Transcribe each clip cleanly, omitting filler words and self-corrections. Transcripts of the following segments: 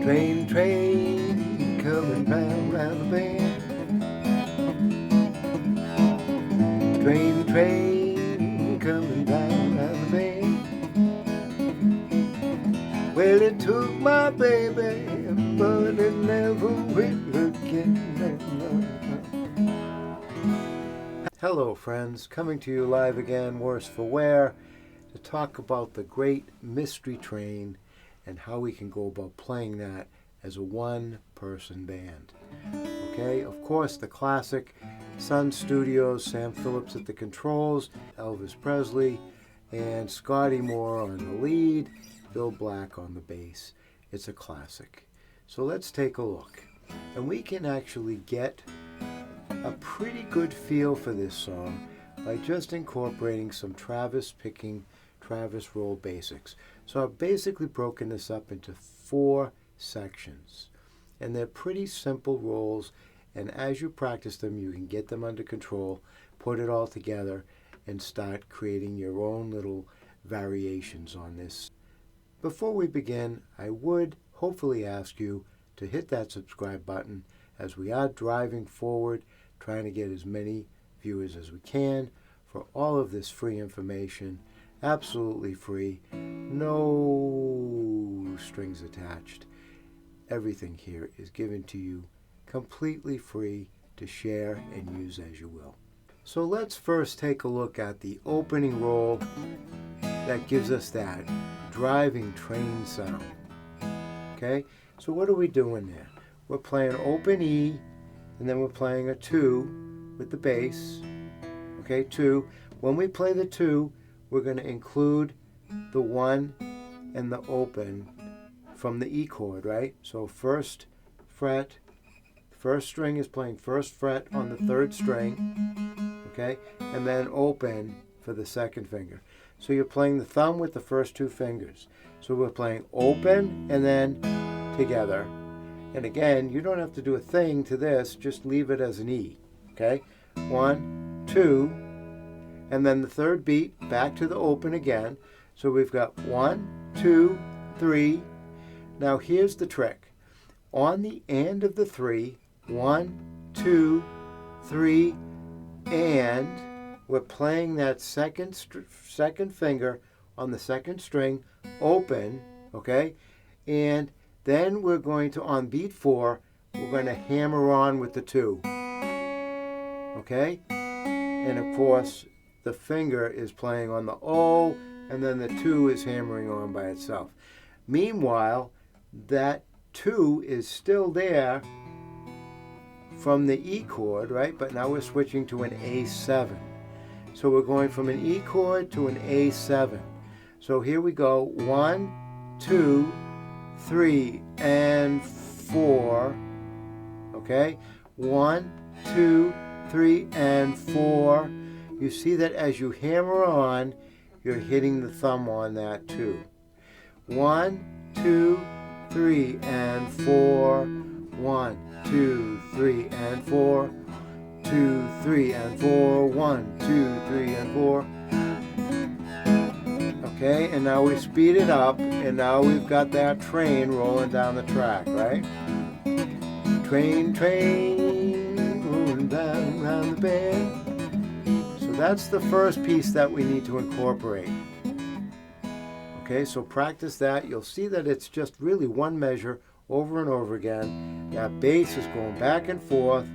Train, train, coming round, round the bend. Train, train, coming round, round the bend. Well, it took my baby, but it never will again. Hello, friends. Coming to you live again, worse for wear, to talk about the great mystery train and how we can go about playing that as a one-person band. Okay, of course, the Classic Sun Studios, Sam Phillips at the controls, Elvis Presley, and Scotty Moore on the lead, Bill Black on the bass. It's a classic. So let's take a look. And we can actually get a pretty good feel for this song by just incorporating some Travis roll basics. So I've basically broken this up into 4 sections, and they're pretty simple rolls, and as you practice them you can get them under control, put it all together, and start creating your own little variations on this. Before we begin, I would hopefully ask you to hit that subscribe button, as we are driving forward, trying to get as many viewers as we can for all of this free information. Absolutely free, no strings attached. Everything here is given to you completely free to share and use as you will. So let's first take a look at the opening roll that gives us that driving train sound. Okay, so what are we doing there? We're playing open E, and then we're playing a 2 with the bass. Okay, 2. When we play the 2, we're going to include the 1 and the open from the E chord, right? So first fret, first string is playing first fret on the 3rd string, okay? And then open for the 2nd finger. So you're playing the thumb with the first 2 fingers. So we're playing open and then together. And again, you don't have to do a thing to this, just leave it as an E, okay? 1, 2, and then the 3rd beat, back to the open again. So we've got 1, 2, 3. Now here's the trick. On the end of the 3, 1, 2, 3, and we're playing that second finger on the 2nd string, open, okay? And then we're going to, on beat 4, we're going to hammer on with the 2, okay? And of course, the finger is playing on the O, and then the 2 is hammering on by itself. Meanwhile, that 2 is still there from the E chord, right? But now we're switching to an A7. So we're going from an E chord to an A7. So here we go. 1, 2, 3, and 4. Okay? 1, 2, 3, and 4. You see that as you hammer on, you're hitting the thumb on that too. 1, 2, 3, and 4. 1, 2, 3, and 4. 2, 3, and 4. 1, 2, 3, and 4. Okay, and now we speed it up, and now we've got that train rolling down the track, right? Train, train, rolling down around the bend. So that's the first piece that we need to incorporate. Okay, so practice that. You'll see that it's just really one measure over and over again. That bass is going back and forth.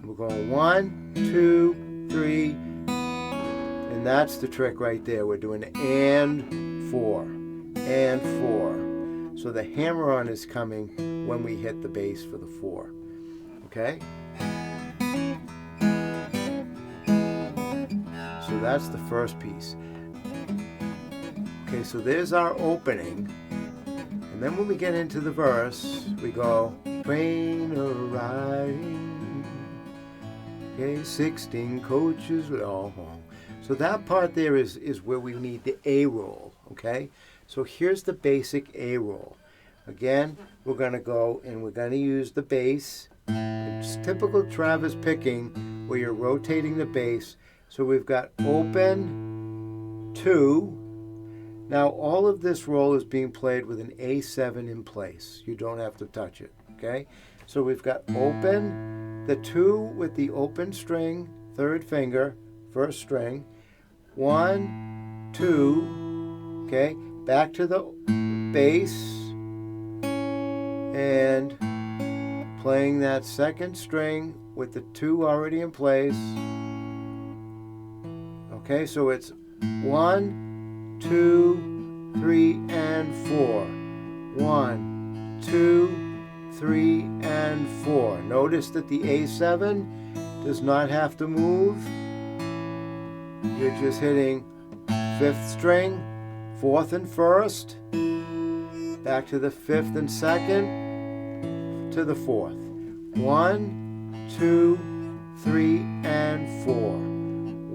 We're going 1, 2, 3, and that's the trick right there. We're doing and 4, and 4. So the hammer-on is coming when we hit the bass for the 4. Okay? So that's the first piece. Okay, so there's our opening. And then when we get into the verse, we go, train a-riding, okay, 16 coaches long. So that part there is where we need the A roll, okay? So here's the basic A roll. Again, we're going to go and we're going to use the bass. It's typical Travis picking where you're rotating the bass. So we've got open, 2. Now all of this roll is being played with an A7 in place. You don't have to touch it, okay? So we've got open, the 2 with the open string, 3rd finger, 1st string, 1, 2, okay? Back to the bass, and playing that 2nd string with the 2 already in place. Okay, so it's 1, 2, 3, and 4. 1, 2, 3, and 4. Notice that the A7 does not have to move. You're just hitting 5th string, 4th and 1st, back to the 5th and 2nd, to the 4th. 1, 2, 3, and 4.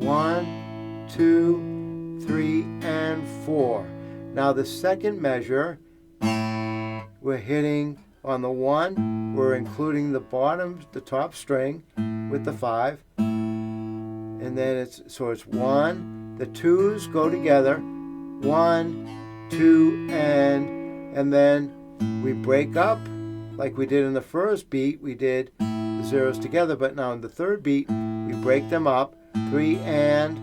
1, 2, 3, and 4. Now the 2nd measure, we're hitting on the 1, we're including the bottom, the top string with the 5. And then it's 1, the 2s go together, 1, 2, and then we break up like we did in the first beat. We did the zeros together, but now in the 3rd beat, we break them up, 3 and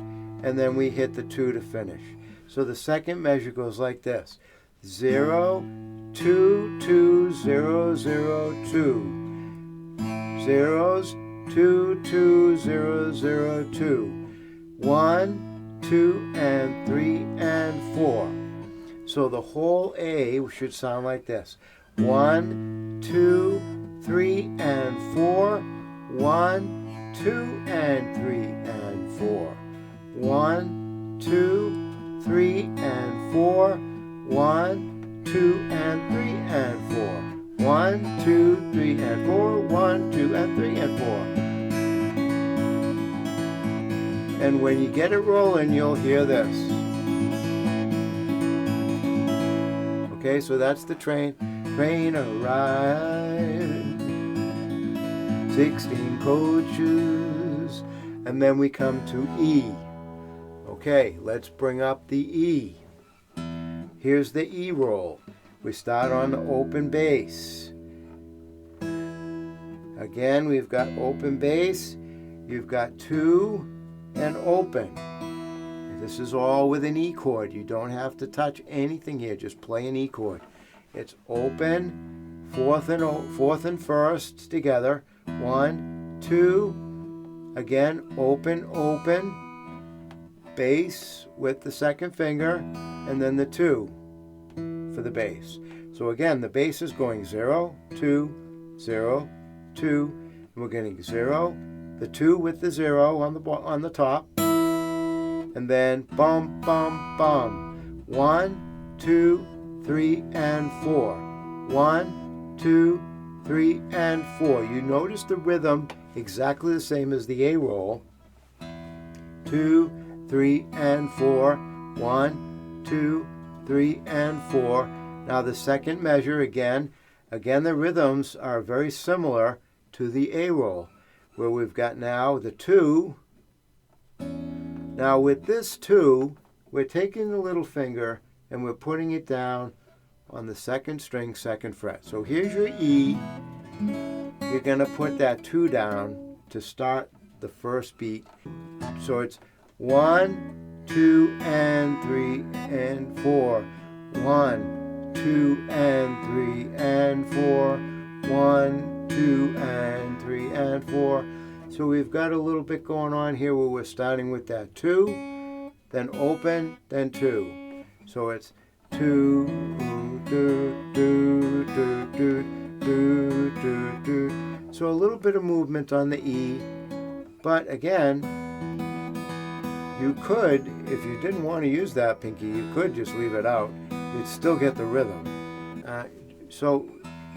then we hit the 2 to finish. So the 2nd measure goes like this: 0, 2, 2, 0, 0, 2. Zeros, 2, 2, 0, 0, 2. 1, 2, and 3, and 4. So the whole A should sound like this: 1, 2, 3, and 4. 1, 2, and 3, and 4. 1, 2, 3, and 4. 1, 2, and 3, and 4. 1, 2, 3, and 4. 1, 2, and 3, and 4. And when you get it rolling, you'll hear this. Okay, so that's the train. Train arrived, 16 coaches, and then we come to E. Okay, let's bring up the E. Here's the E roll. We start on the open bass. Again, we've got open bass. You've got 2 and open. This is all with an E chord. You don't have to touch anything here. Just play an E chord. It's open, 4th and 1st together. 1, 2. Again, open, open. Bass with the 2nd finger, and then the 2 for the bass. So again, the bass is going 0, 2, 0, 2. And we're getting 0, the 2 with the 0 on the top, and then bum, bum, bum. 1, 2, 3, and 4. 1, 2, 3, and 4. You notice the rhythm exactly the same as the A roll. 2, 3, and 4. 1, 2, 3, and 4. Now the 2nd measure again the rhythms are very similar to the A roll, where we've got now the 2. Now with this 2, we're taking the little finger and we're putting it down on the 2nd string, 2nd fret. So here's your E. You're going to put that 2 down to start the 1st beat. So it's 1, 2, and 3, and 4. 1, 2, and 3, and 4. 1, 2, and 3, and 4. So we've got a little bit going on here where we're starting with that 2, then open, then 2. So it's 2, do, do, do, do, do, do, do. So a little bit of movement on the E, but again, you could, if you didn't want to use that pinky, you could just leave it out. You'd still get the rhythm. So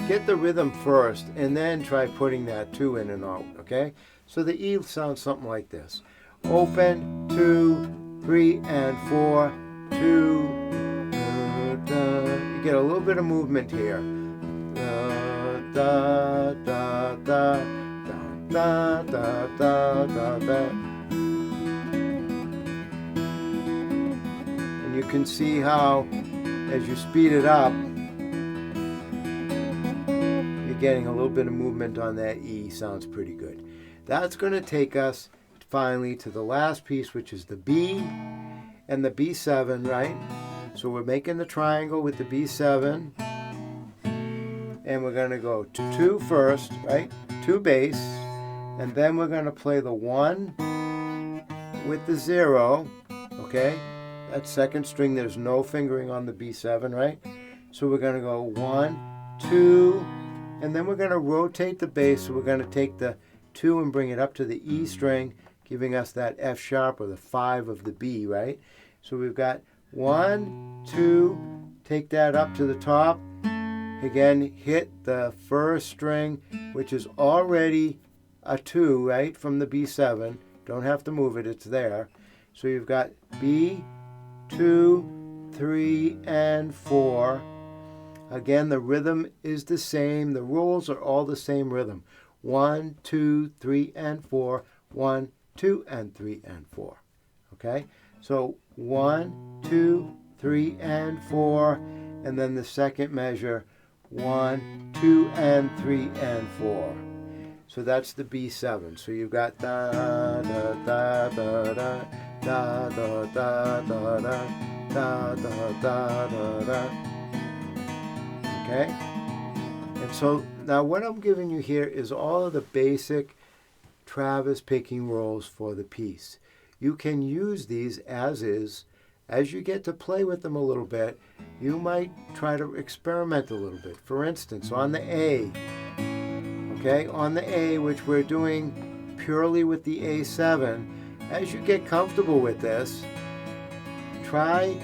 get the rhythm first, and then try putting that 2 in and out, okay? So the E sounds something like this. Open, 2, 3, and 4, 2, you get a little bit of movement here. Da, da, da, da, da, da, da, da, da. And you can see how, as you speed it up, you're getting a little bit of movement on that E. Sounds pretty good. That's going to take us finally to the last piece, which is the B and the B7, right? So we're making the triangle with the B7, and we're going to go 2 first, right? 2 bass, and then we're going to play the 1 with the 0, okay? That second string, there's no fingering on the B7, right? So we're going to go 1, 2, and then we're going to rotate the bass. So we're going to take the 2 and bring it up to the E string, giving us that F sharp or the 5 of the B, right? So we've got 1, 2, take that up to the top. Again, hit the first string, which is already a 2, right, from the B7. Don't have to move it, it's there. So you've got B, 2, 3, and 4. Again, the rhythm is the same. The rolls are all the same rhythm. 1, 2, 3, and 4. 1, 2, and 3, and 4. Okay? So 1, 2, 3, and 4. And then the second measure, 1, 2, and 3, and 4. So that's the B7. So you've got da da da da da da da da da da da da da da. Okay? And so now what I'm giving you here is all of the basic Travis picking rolls for the piece. You can use these as is. As you get to play with them a little bit, you might try to experiment a little bit. For instance, on the A, okay, on the A, which we're doing purely with the A7, as you get comfortable with this, try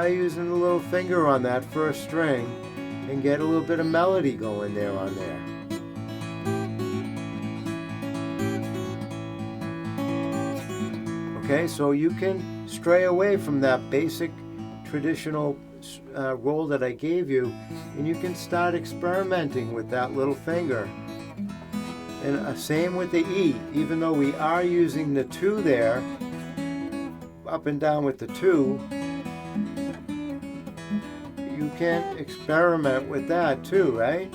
using the little finger on that first string and get a little bit of melody going there on there. Okay, so you can stray away from that basic traditional roll that I gave you, and you can start experimenting with that little finger. And same with the E, even though we are using the 2 there, up and down with the 2, you can experiment with that too, right?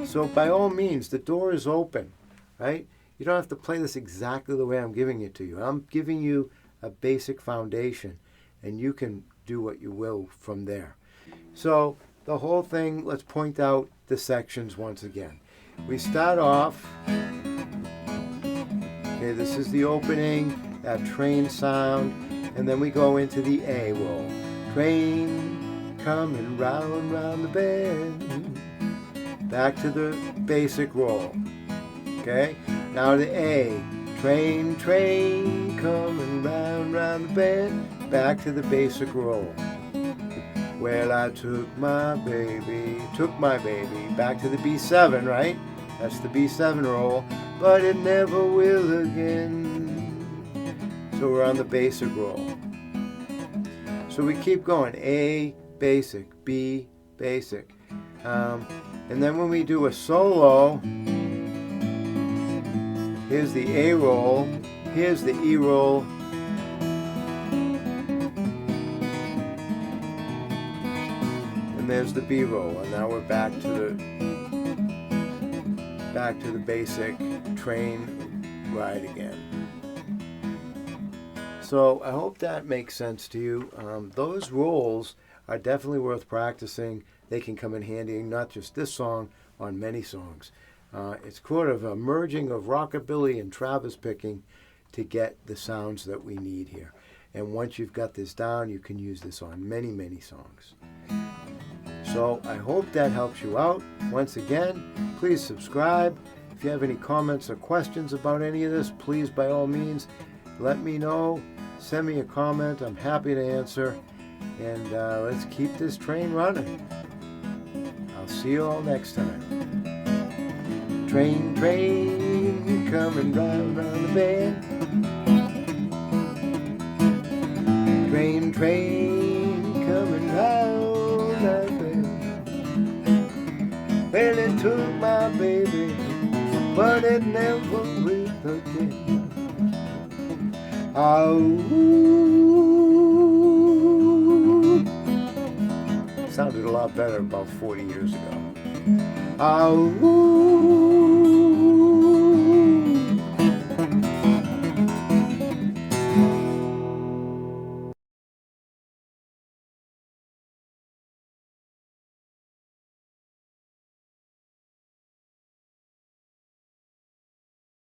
So by all means, the door is open, right? You don't have to play this exactly the way I'm giving it to you. I'm giving you a basic foundation, and you can do what you will from there. So the whole thing, let's point out the sections once again. We start off, okay, this is the opening, that train sound, and then we go into the A roll. Train coming round, round the bend. Back to the basic roll, okay? Now the A, train, train, coming round, round the bend, back to the basic roll. Well, I took my baby, back to the B7, right? That's the B7 roll, but it never will again. So we're on the basic roll. So we keep going, A, basic, B, basic. And then when we do a solo, here's the A roll, here's the E roll, and there's the B roll. And now we're back to the basic train ride again. So I hope that makes sense to you. Those rolls are definitely worth practicing. They can come in handy, not just this song, on many songs. It's kind of a merging of rockabilly and Travis picking to get the sounds that we need here. And once you've got this down, you can use this on many, many songs. So I hope that helps you out. Once again, please subscribe. If you have any comments or questions about any of this, please, by all means, let me know. Send me a comment. I'm happy to answer. And let's keep this train running. I'll see you all next time. Train, train, coming round, round the bend. Train, train, coming round, round the bend. Well, it took my baby, but it never will again. Ooh. Sounded a lot better about 40 years ago. Ooh.